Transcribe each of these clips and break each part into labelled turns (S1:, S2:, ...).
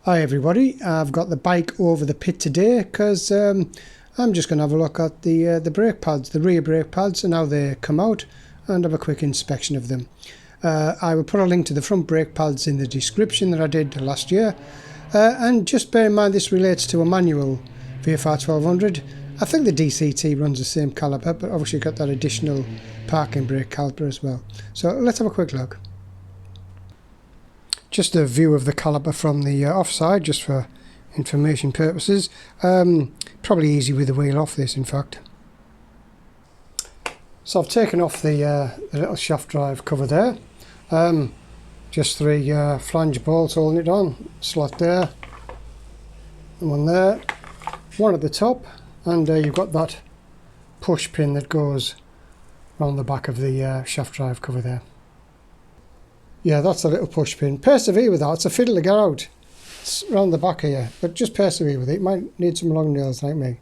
S1: Hi everybody, I've got the bike over the pit today because I'm just going to have a look at the brake pads, the rear brake pads, and how they come out, and have a quick inspection of them. I will put a link to the front brake pads in the description that I did last year, and just bear in mind this relates to a manual VFR 1200. I think the DCT runs the same caliper, but obviously got that additional parking brake caliper as well. So let's have a quick look. Just a view of the caliper from the offside, just for information purposes. Probably easy with the wheel off this, in fact. So I've taken off the little shaft drive cover there. Just three flange bolts holding it on. Slot there, and one there, one at the top, and you've got that push pin that goes around the back of the shaft drive cover there. Yeah, that's a little push pin. Persevere with that. It's a fiddle to get out. It's around the back here, but just persevere with it. You might need some long nails like me.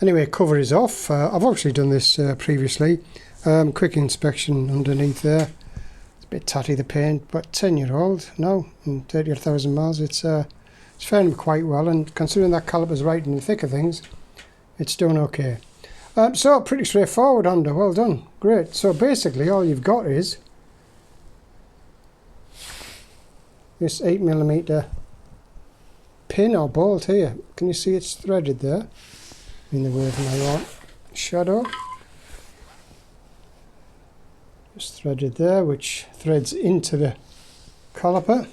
S1: Anyway, cover is off. I've obviously done this previously. Quick inspection underneath there. It's a bit tatty, the paint, but 10-year-old now and 30,000 miles. It's faring quite well, and considering that caliper's right in the thick of things, it's doing okay. So pretty straightforward, Honda. Well done. Great. So basically all you've got is this 8mm pin or bolt here. Can you see it's threaded there? In the way of my own shadow. Just threaded there, which threads into the caliper.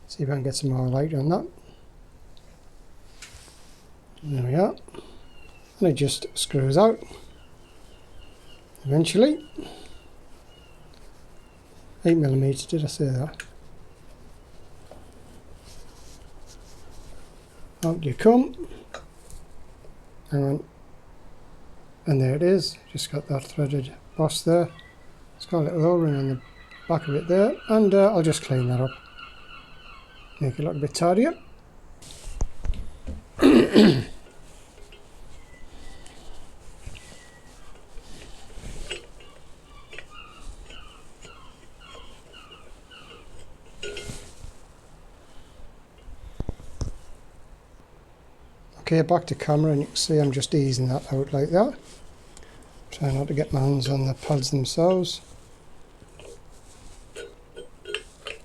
S1: See if I can get some more light on that. There we are. And it just screws out eventually. 8mm, did I say that? Out you come. Hang on. And there it is. Just got that threaded boss there. It's got a little O-ring on the back of it there. And I'll just clean that up. Make it look a bit tidier. Okay, back to camera, and you can see I'm just easing that out like that. Try not to get my hands on the pads themselves.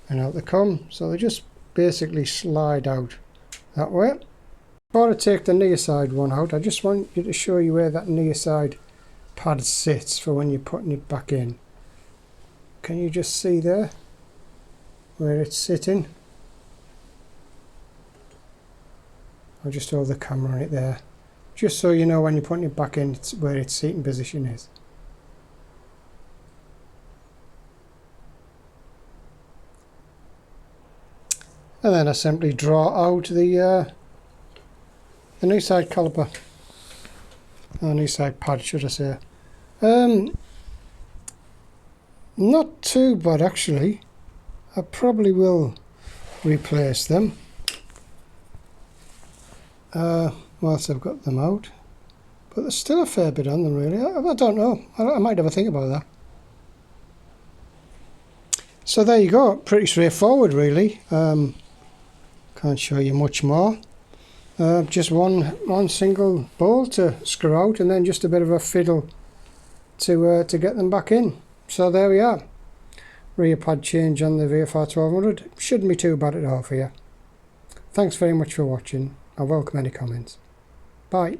S1: And out they come. So they just basically slide out that way. Before I take the near side one out, I just want you to show you where that near side pad sits for when you're putting it back in. Can you just see there where it's sitting? I'll just hold the camera on it there, just so you know when you're putting it back in, it's where its seating position is. And then I simply draw out the new side caliper, or new side pad, should I say. Not too bad actually. I probably will replace them. Whilst I've got them out, but there's still a fair bit on them really. I don't know, I might have a think about that. So there you go, pretty straightforward really. Can't show you much more. Just one single bolt to screw out, and then just a bit of a fiddle to get them back in. So there we are. Rear pad change on the VFR 1200. Shouldn't be too bad at all for you. Thanks very much for watching. I welcome any comments. Bye.